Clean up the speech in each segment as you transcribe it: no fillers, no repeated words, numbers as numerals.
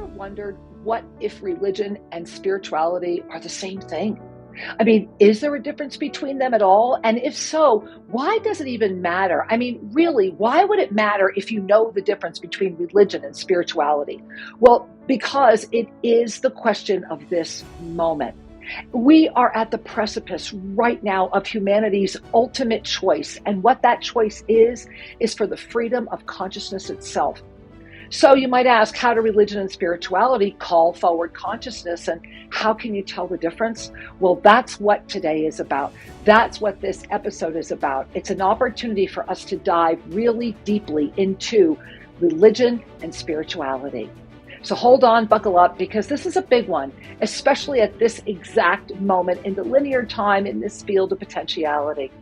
ever wondered what if religion and spirituality are the same thing? I mean, is there a difference between them at all? And if so, why does it even matter? I mean, really, why would it matter if you know the difference between religion and spirituality? Well, because it is the question of this moment. We are at the precipice right now of humanity's ultimate choice. And what that choice is for the freedom of consciousness itself. So you might ask, how do religion and spirituality call forward consciousness, and how can you tell the difference? Well, that's what today is about. That's what this episode is about. It's an opportunity for us to dive really deeply into religion and spirituality. So hold on, buckle up, because this is a big one, especially at this exact moment in the linear time in this field of potentiality.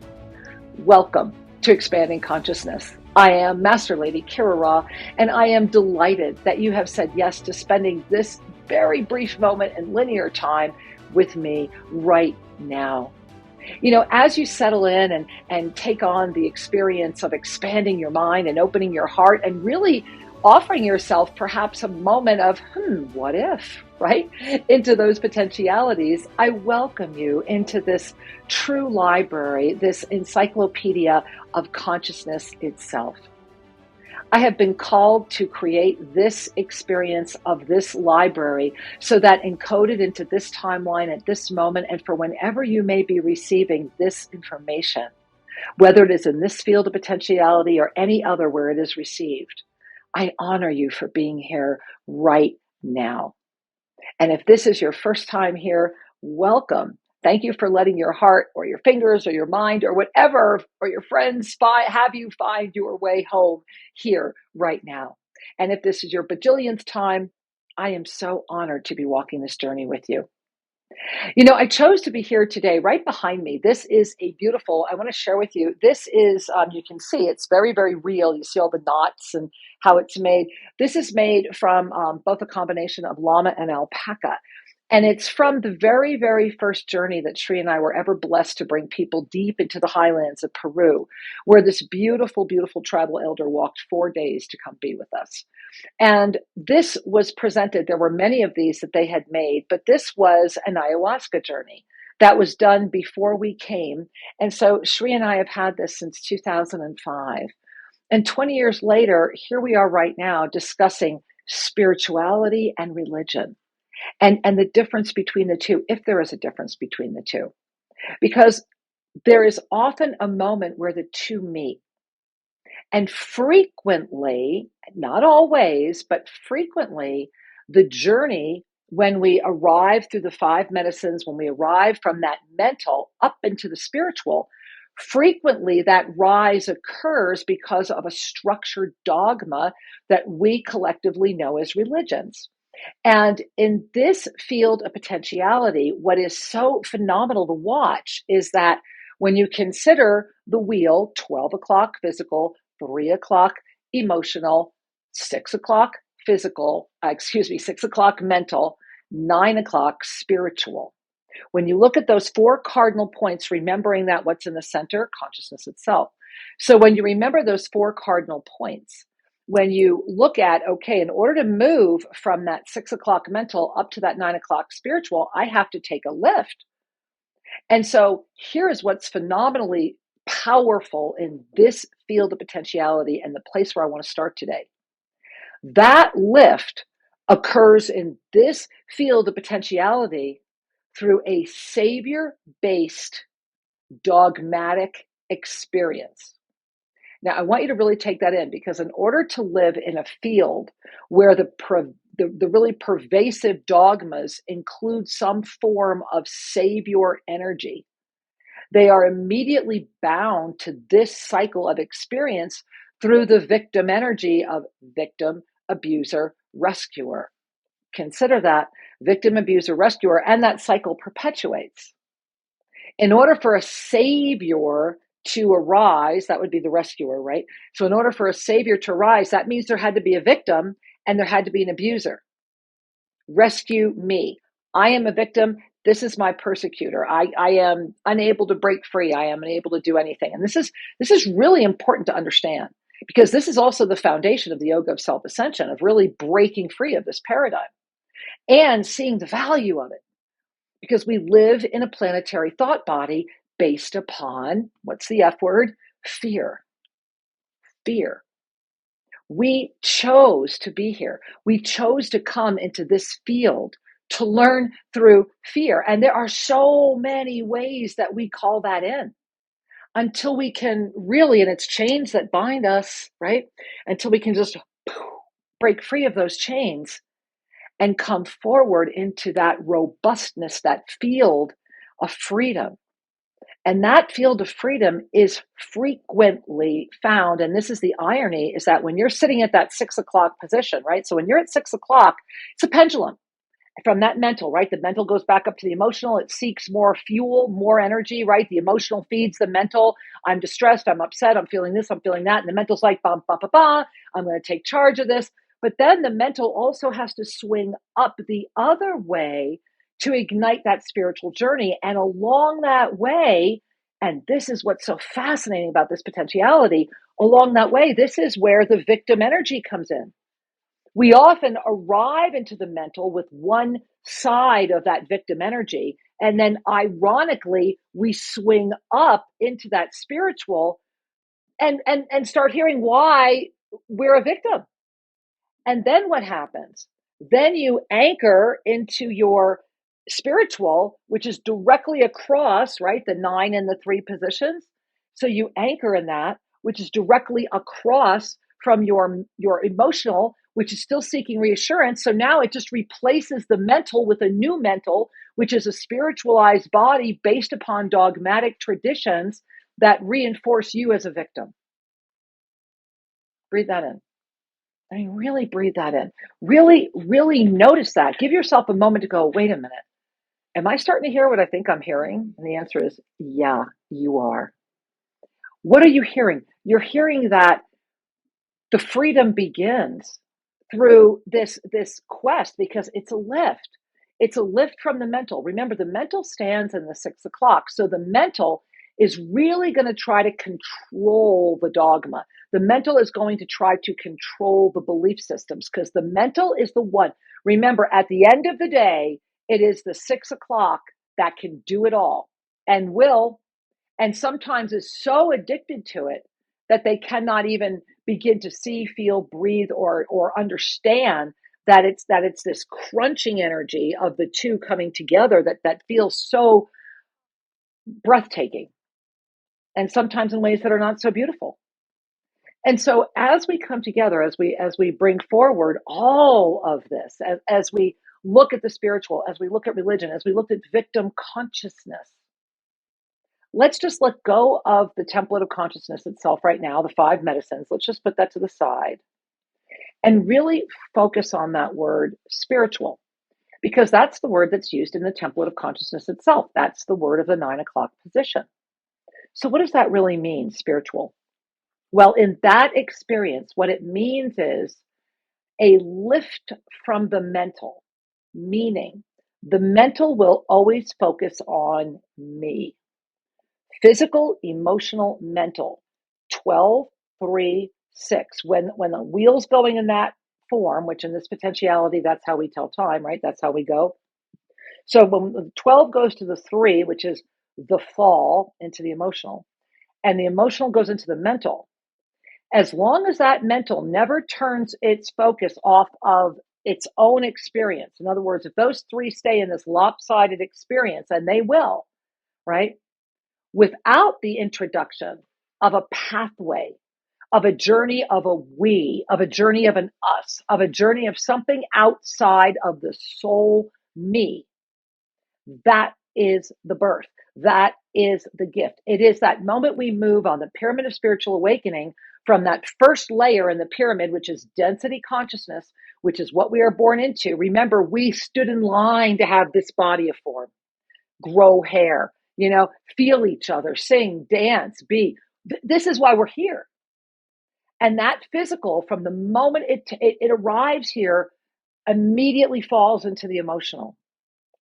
Welcome to Expanding Consciousness. I am Master Lady Kira Ra, and I am delighted that you have said yes to spending this very brief moment in linear time with me right now. You know, as you settle in and take on the experience of expanding your mind and opening your heart and really offering yourself perhaps a moment of, what if, right? Into those potentialities, I welcome you into this true library, this encyclopedia of consciousness itself. I have been called to create this experience of this library so that encoded into this timeline at this moment and for whenever you may be receiving this information, whether it is in this field of potentiality or any other where it is received, I honor you for being here right now. And if this is your first time here, welcome. Thank you for letting your heart or your fingers or your mind or whatever, or your friends have you find your way home here right now. And if this is your bajillionth time, I am so honored to be walking this journey with you. You know, I chose to be here today. Right behind me, this is a beautiful, I want to share with you, this is, you can see it's very, very real. You see all the knots and how it's made. This is made from both a combination of llama and alpaca. And it's from the very, very first journey that Sri and I were ever blessed to bring people deep into the highlands of Peru, where this beautiful, beautiful tribal elder walked 4 days to come be with us. And this was presented, there were many of these that they had made, but this was an ayahuasca journey that was done before we came. And so Sri and I have had this since 2005. And 20 years later, here we are right now discussing spirituality and religion and the difference between the two, if there is a difference between the two. Because there is often a moment where the two meet. And frequently, not always, but frequently, the journey when we arrive through the 5 medicines, when we arrive from that mental up into the spiritual, frequently that rise occurs because of a structured dogma that we collectively know as religions. And in this field of potentiality, what is so phenomenal to watch is that when you consider the wheel, 12 o'clock physical, 3 o'clock emotional, 6 o'clock physical, 6 o'clock mental, 9 o'clock spiritual. When you look at those 4 cardinal points, remembering that what's in the center, consciousness itself. So when you remember those 4 cardinal points, when you look at, okay, in order to move from that 6 o'clock mental up to that 9 o'clock spiritual, I have to take a lift. And so here is what's phenomenally powerful in this field of potentiality and the place where I want to start today. That lift occurs in this field of potentiality through a savior-based dogmatic experience. Now, I want you to really take that in, because in order to live in a field where the really pervasive dogmas include some form of savior energy, they are immediately bound to this cycle of experience through the victim energy of victim, abuser, rescuer. Consider that victim, abuser, rescuer, and that cycle perpetuates. In order for a savior to arise, that would be the rescuer, right? So in order for a savior to arise, that means there had to be a victim and there had to be an abuser. Rescue me. I am a victim. This is my persecutor. I am unable to break free. I am unable to do anything. And this is really important to understand. Because this is also the foundation of the yoga of self-ascension, of really breaking free of this paradigm and seeing the value of it. Because we live in a planetary thought body based upon, what's the F word? Fear. Fear. We chose to be here. We chose to come into this field to learn through fear. And there are so many ways that we call that in until we can really, and it's chains that bind us, right? Until we can just break free of those chains and come forward into that robustness, that field of freedom. And that field of freedom is frequently found. And this is the irony, is that when you're sitting at that 6 o'clock position, right? So when you're at 6 o'clock, it's a pendulum from that mental, right? The mental goes back up to the emotional. It seeks more fuel, more energy, right? The emotional feeds the mental. I'm distressed. I'm upset. I'm feeling this. I'm feeling that. And the mental's like, bum, bum, bum, bum. I'm going to take charge of this. But then the mental also has to swing up the other way to ignite that spiritual journey. And along that way, and this is what's so fascinating about this potentiality, along that way, this is where the victim energy comes in. We often arrive into the mental with one side of that victim energy, and then ironically, we swing up into that spiritual and start hearing why we're a victim. And then what happens? Then you anchor into your spiritual, which is directly across, right? The 9 and the 3 positions. So you anchor in that, which is directly across from your emotional, which is still seeking reassurance. So now it just replaces the mental with a new mental, which is a spiritualized body based upon dogmatic traditions that reinforce you as a victim. Breathe that in. I mean, really breathe that in. Really, really notice that. Give yourself a moment to go, wait a minute. Am I starting to hear what I think I'm hearing? And the answer is, yeah, you are. What are you hearing? You're hearing that the freedom begins through this quest, because it's a lift. It's a lift from the mental. Remember, the mental stands in the 6 o'clock. So the mental is really going to try to control the dogma. The mental is going to try to control the belief systems, because the mental is the one. Remember, at the end of the day, it is the 6 o'clock that can do it all and will, and sometimes is so addicted to it that they cannot even begin to see, feel, breathe, or understand that it's this crunching energy of the two coming together that feels so breathtaking, and sometimes in ways that are not so beautiful. And so as we come together, as we bring forward all of this, as we look at the spiritual, as we look at religion, as we look at victim consciousness, let's just let go of the template of consciousness itself right now, the 5 medicines. Let's just put that to the side and really focus on that word spiritual, because that's the word that's used in the template of consciousness itself. That's the word of the 9 o'clock position. So what does that really mean, spiritual? Well, in that experience, what it means is a lift from the mental, meaning the mental will always focus on me. Physical, emotional, mental, 12, 3, 6. When the wheel's going in that form, which in this potentiality, that's how we tell time, right? That's how we go. So when the 12 goes to the 3, which is the fall into the emotional, and the emotional goes into the mental, as long as that mental never turns its focus off of its own experience, in other words, if those 3 stay in this lopsided experience, and they will, right? Without the introduction of a pathway, of a journey of a we, of a journey of an us, of a journey of something outside of the soul me, that is the birth. That is the gift. It is that moment we move on the pyramid of spiritual awakening from that first layer in the pyramid, which is density consciousness, which is what we are born into. Remember, we stood in line to have this body of form, grow hair, feel each other, sing, dance, be. This is why we're here. And that physical, from the moment it arrives here, immediately falls into the emotional.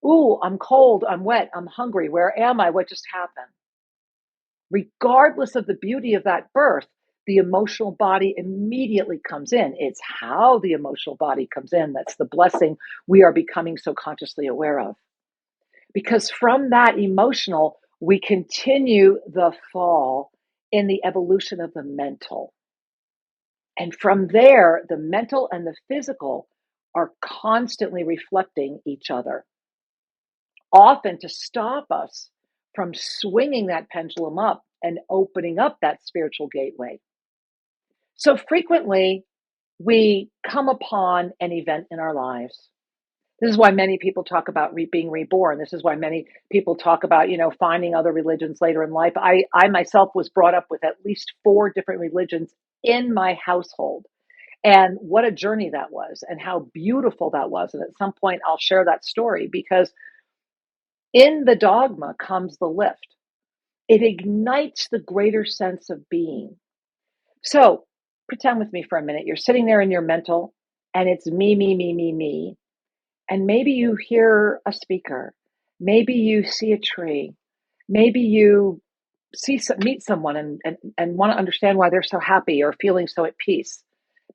Ooh, I'm cold, I'm wet, I'm hungry. Where am I? What just happened? Regardless of the beauty of that birth, the emotional body immediately comes in. It's how the emotional body comes in that's the blessing we are becoming so consciously aware of. Because from that emotional, we continue the fall in the evolution of the mental. And from there, the mental and the physical are constantly reflecting each other, often to stop us from swinging that pendulum up and opening up that spiritual gateway. So frequently, we come upon an event in our lives. This is why many people talk about being reborn. This is why many people talk about, finding other religions later in life. I myself was brought up with at least 4 different religions in my household. And what a journey that was, and how beautiful that was. And at some point, I'll share that story, because in the dogma comes the lift. It ignites the greater sense of being. So pretend with me for a minute. You're sitting there in your mental, and it's me, me, me, me, me. And maybe you hear a speaker. Maybe you see a tree. Maybe you meet someone and want to understand why they're so happy or feeling so at peace.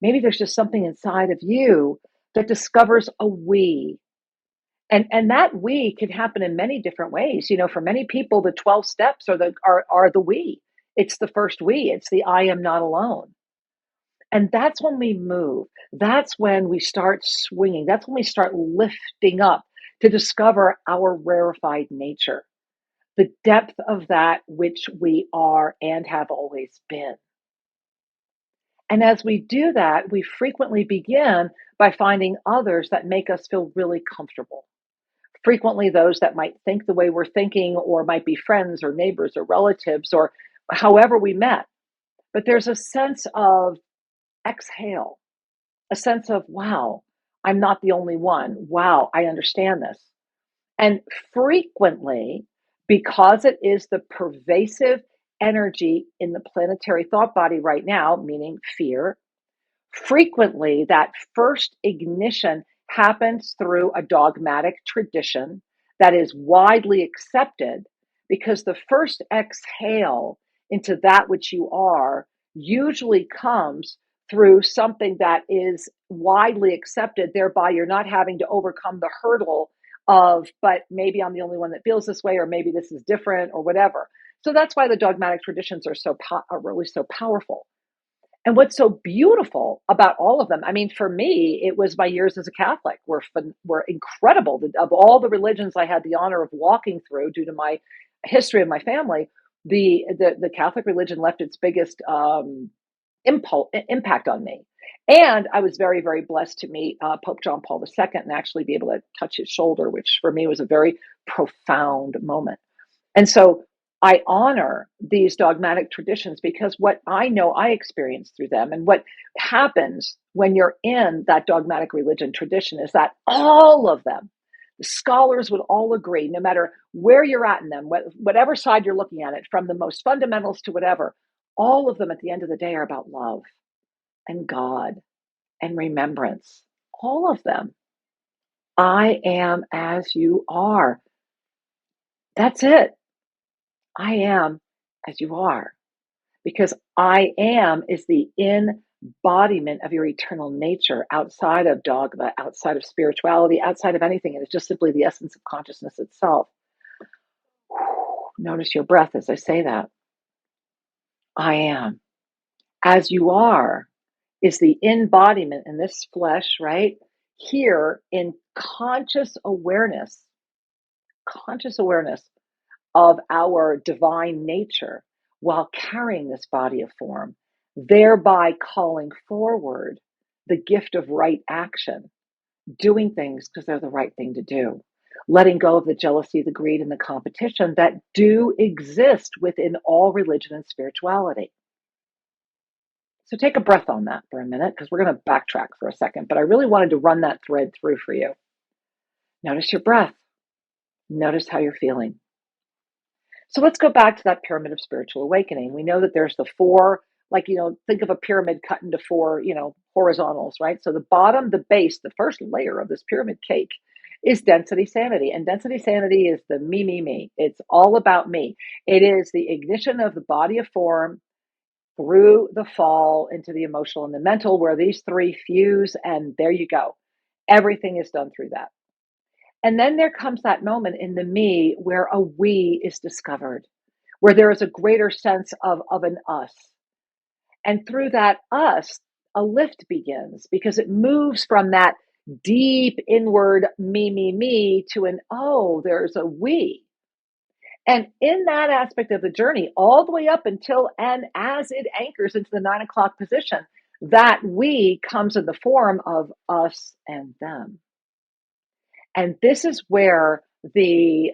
Maybe there's just something inside of you that discovers a we. And that we can happen in many different ways. For many people, the 12 steps are the we. It's the first we. It's the I am not alone. And that's when we move. That's when we start swinging. That's when we start lifting up to discover our rarefied nature, the depth of that which we are and have always been. And as we do that, we frequently begin by finding others that make us feel really comfortable. Frequently, those that might think the way we're thinking, or might be friends or neighbors or relatives, or however we met. But there's a sense of exhale, a sense of, wow, I'm not the only one. Wow, I understand this. And frequently, because it is the pervasive energy in the planetary thought body right now, meaning fear, frequently that first ignition happens through a dogmatic tradition that is widely accepted, because the first exhale into that which you are usually comes through something that is widely accepted. Thereby, you're not having to overcome the hurdle of, but maybe I'm the only one that feels this way, or maybe this is different, or whatever. So that's why the dogmatic traditions are really so powerful. And what's so beautiful about all of them, I mean, for me, it was my years as a Catholic were incredible. Of all the religions I had the honor of walking through, due to my history of my family, the Catholic religion left its biggest impact on me. And I was very, very blessed to meet Pope John Paul II and actually be able to touch his shoulder, which for me was a very profound moment. And so I honor these dogmatic traditions, because what I know I experienced through them, and what happens when you're in that dogmatic religion tradition, is that all of them, the scholars would all agree, no matter where you're at in them, whatever side you're looking at it, from the most fundamentals to whatever, all of them at the end of the day are about love and God and remembrance. All of them. I am as you are. That's it. I am as you are, because I am is the embodiment of your eternal nature, outside of dogma, outside of spirituality, outside of anything. It is just simply the essence of consciousness itself. Notice your breath as I say that. I am as you are is the embodiment in this flesh, right? Here in conscious awareness of our divine nature, while carrying this body of form, thereby calling forward the gift of right action, doing things because they're the right thing to do, letting go of the jealousy, the greed, and the competition that do exist within all religion and spirituality. So take a breath on that for a minute, because we're going to backtrack for a second, but I really wanted to run that thread through for you. Notice your breath. Notice how you're feeling. So let's go back to that pyramid of spiritual awakening. We know that there's the 4, think of a pyramid cut into 4, horizontals, right? So the bottom, the base, the first layer of this pyramid cake is density sanity. And density sanity is the me, me, me. It's all about me. It is the ignition of the body of form through the fall into the emotional and the mental, where these three fuse, and there you go. Everything is done through that. And then there comes that moment in the me where a we is discovered, where there is a greater sense of an us. And through that us, a lift begins because it moves from that deep inward me, to an, oh, there's a we. And in that aspect of the journey, all the way up until and as it anchors into the 9 o'clock position, that we comes in the form of us and them. And this is where the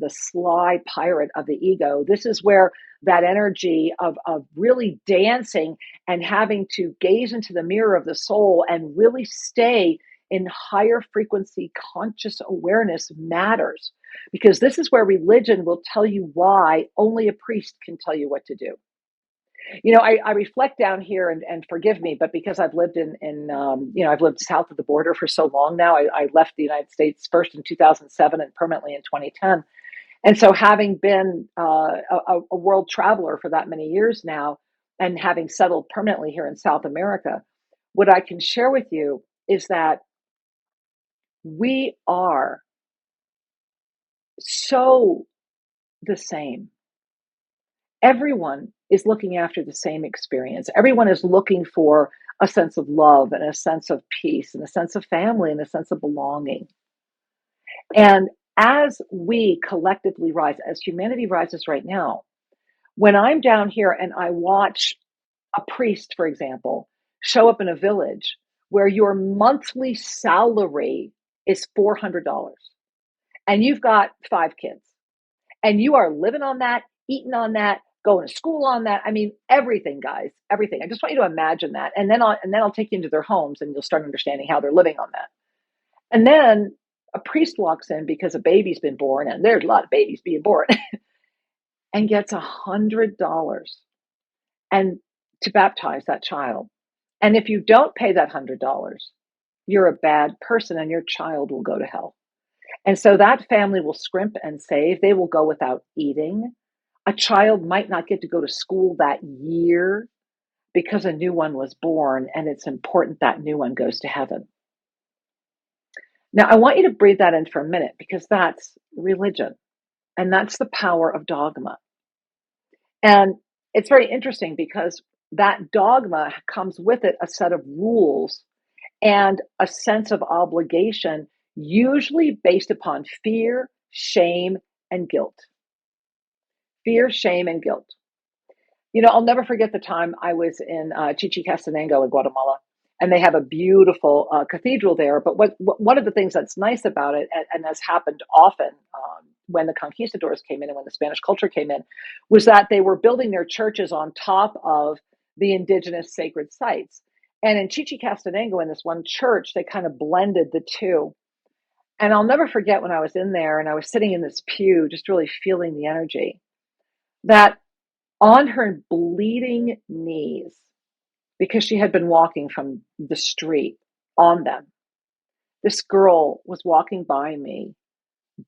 sly pirate of the ego, this is where that energy of really dancing and having to gaze into the mirror of the soul and really stay in higher frequency conscious awareness matters. Because this is where religion will tell you why only a priest can tell you what to do. I reflect down here, and forgive me, but because I've lived I've lived south of the border for so long now. I left the United States first in 2007 and permanently in 2010. And so having been a world traveler for that many years now, and having settled permanently here in South America, what I can share with you is that we are so the same. Everyone is looking after the same experience. Everyone is looking for a sense of love and a sense of peace and a sense of family and a sense of belonging. And as we collectively rise, as humanity rises right now, when I'm down here and I watch a priest, for example, show up in a village where your monthly salary is $400 and you've got 5 kids and you are living on that, eating on that, going to school on that. I mean, everything, guys, everything. I just want you to imagine that. And then I'll take you into their homes and you'll start understanding how they're living on that. And then a priest walks in because a baby's been born, and there's a lot of babies being born, and gets $100 and to baptize that child. And if you don't pay that $100, you're a bad person and your child will go to hell. And so that family will scrimp and save. They will go without eating. A child might not get to go to school that year because a new one was born, and it's important that new one goes to heaven. Now, I want you to breathe that in for a minute, because that's religion, and that's the power of dogma. And it's very interesting because that dogma comes with it a set of rules and a sense of obligation, usually based upon fear, shame, and guilt. Fear, shame, and guilt. I'll never forget the time I was in Chichicastenango in Guatemala, and they have a beautiful cathedral there. But one of the things that's nice about it, and has happened often when the conquistadors came in and when the Spanish culture came in, was that they were building their churches on top of the indigenous sacred sites. And in Chichicastenango, in this one church, they kind of blended the two. And I'll never forget when I was in there and I was sitting in this pew, just really feeling the energy, that on her bleeding knees, because she had been walking from the street on them, this girl was walking by me,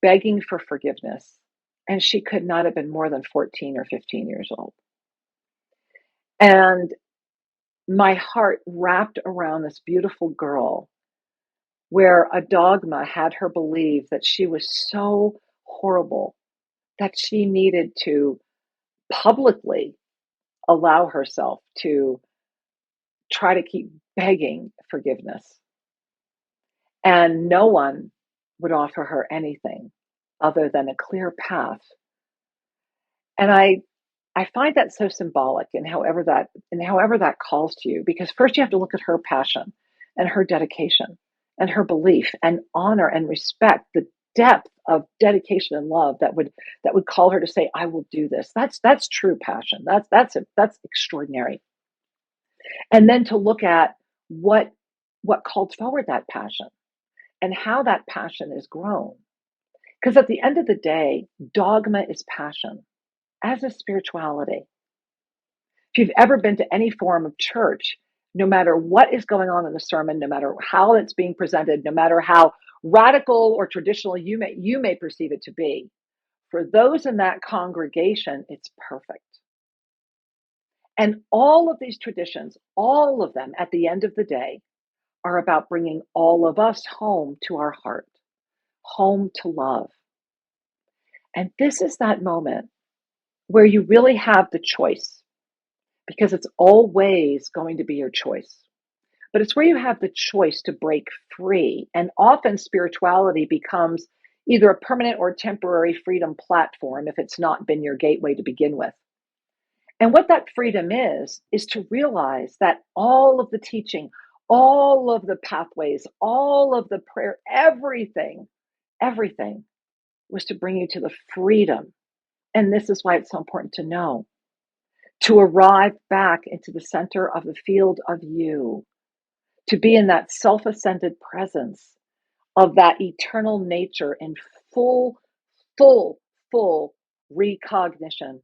begging for forgiveness. And she could not have been more than 14 or 15 years old. And my heart wrapped around this beautiful girl, where a dogma had her believe that she was so horrible that she needed to publicly allow herself to try to keep begging forgiveness. And no one would offer her anything other than a clear path. And I find that so symbolic in however that calls to you, because first you have to look at her passion and her dedication and her belief and honor and respect the depth of dedication and love that would call her to say, I will do this. That's true passion. That's extraordinary. And then to look at what called forward that passion and how that passion is grown. Because at the end of the day, dogma is passion, as is spirituality. If you've ever been to any form of church, no matter what is going on in the sermon, no matter how it's being presented, no matter how radical or traditional you may perceive it to be, for those in that congregation, it's perfect. And all of these traditions, all of them at the end of the day, are about bringing all of us home to our heart, home to love. And this is that moment where you really have the choice, because it's always going to be your choice. But it's where you have the choice to break free. And often spirituality becomes either a permanent or temporary freedom platform if it's not been your gateway to begin with. And what that freedom is to realize that all of the teaching, all of the pathways, all of the prayer, everything was to bring you to the freedom. And this is why it's so important to know, to arrive back into the center of the field of you, to be in that self-ascended presence of that eternal nature in full recognition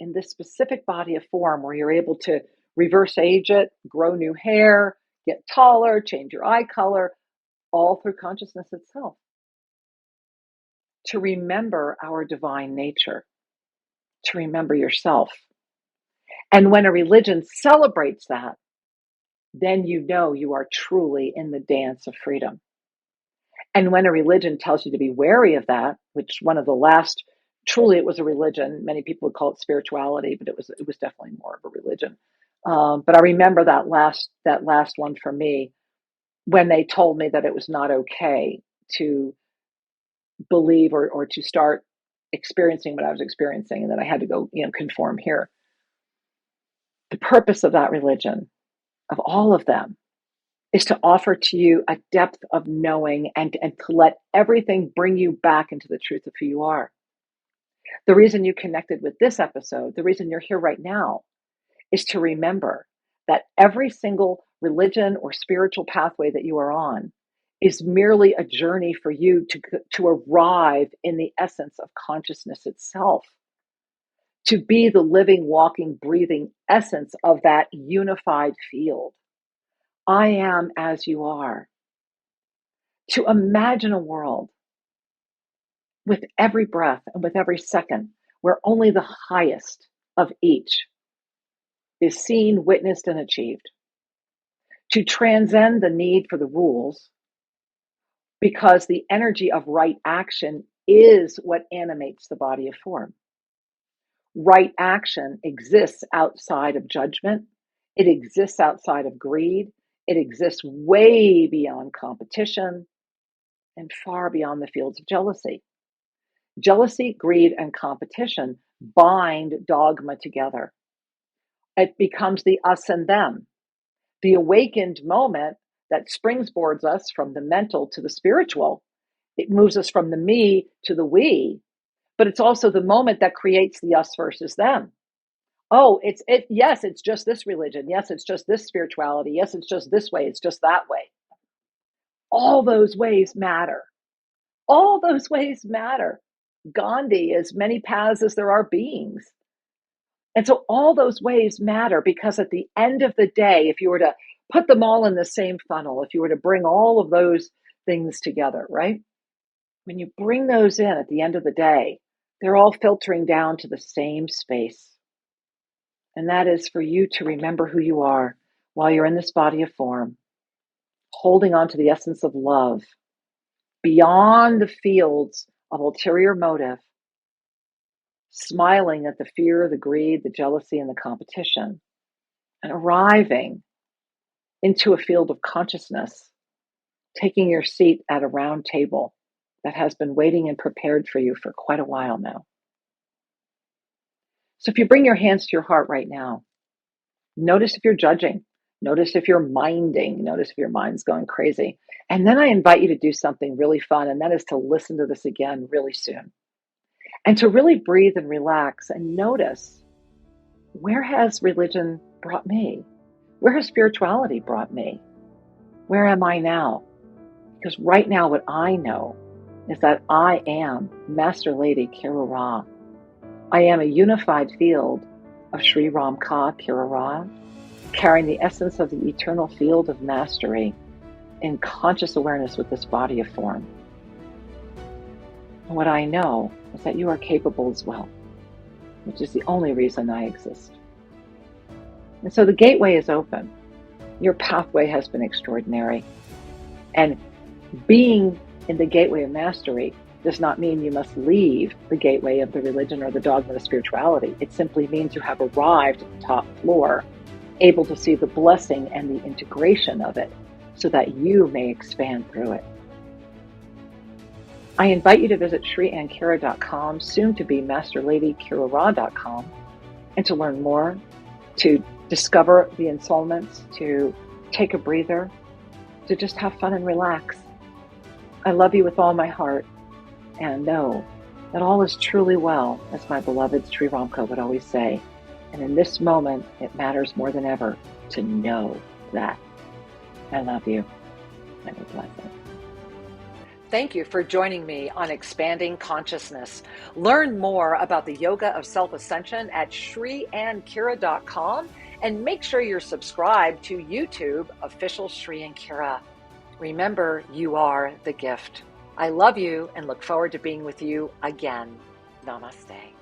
in this specific body of form, where you're able to reverse age it, grow new hair, get taller, change your eye color, all through consciousness itself. To remember our divine nature, to remember yourself. And when a religion celebrates that, then you know you are truly in the dance of freedom. And when a religion tells you to be wary of that, which one of the last, truly it was a religion, many people would call it spirituality, but it was definitely more of a religion. But I remember that last one for me, when they told me that it was not okay to believe or to start experiencing what I was experiencing, and that I had to go, conform here. The purpose of that religion, of all of them, is to offer to you a depth of knowing and to let everything bring you back into the truth of who you are. The reason you connected with this episode, the reason you're here right now, is to remember that every single religion or spiritual pathway that you are on is merely a journey for you to arrive in the essence of consciousness itself, to be the living, walking, breathing essence of that unified field. I am as you are. To imagine a world with every breath and with every second where only the highest of each is seen, witnessed, and achieved. To transcend the need for the rules, because the energy of right action is what animates the body of form. Right action exists outside of judgment. It exists outside of greed. It exists way beyond competition and far beyond the fields of jealousy. Jealousy, greed, and competition bind dogma together. It becomes the us and them, the awakened moment that springboards us from the mental to the spiritual. It moves us from the me to the we, but it's also the moment that creates the us versus them. Oh, yes, it's just this religion. Yes, it's just this spirituality. Yes, it's just this way. It's just that way. All those ways matter. All those ways matter. Gandhi, as many paths as there are beings. And so all those ways matter, because at the end of the day, if you were to put them all in the same funnel, if you were to bring all of those things together, right? When you bring those in at the end of the day, they're all filtering down to the same space. And that is for you to remember who you are while you're in this body of form, holding on to the essence of love beyond the fields of ulterior motive, smiling at the fear, the greed, the jealousy, and the competition, and arriving into a field of consciousness, taking your seat at a round table that has been waiting and prepared for you for quite a while now. So if you bring your hands to your heart right now, notice if you're judging, notice if you're minding, notice if your mind's going crazy. And then I invite you to do something really fun, and that is to listen to this again really soon. And to really breathe and relax and notice, where has religion brought me? Where has spirituality brought me? Where am I now? Because right now what I know is that I am Master Lady Kira Ra. I am a unified field of Sri Ram Ka Kira Ra, carrying the essence of the eternal field of mastery in conscious awareness with this body of form. And what I know is that you are capable as well, which is the only reason I exist. And so the gateway is open. Your pathway has been extraordinary. And being in the gateway of mastery does not mean you must leave the gateway of the religion or the dogma of spirituality. It simply means you have arrived at the top floor, able to see the blessing and the integration of it so that you may expand through it. I invite you to visit SriAnkara.com, soon to be MasterLadyKirara.com, and to learn more, to discover the ensoulments, to take a breather, to just have fun and relax. I love you with all my heart, and know that all is truly well, as my beloved Sri Ramka would always say. And in this moment, it matters more than ever to know that. I love you. Have a blessing. Thank you for joining me on Expanding Consciousness. Learn more about the Yoga of Self-Ascension at SriAnkara.com, and make sure you're subscribed to YouTube official Sri Ankara. Remember, you are the gift. I love you and look forward to being with you again. Namaste.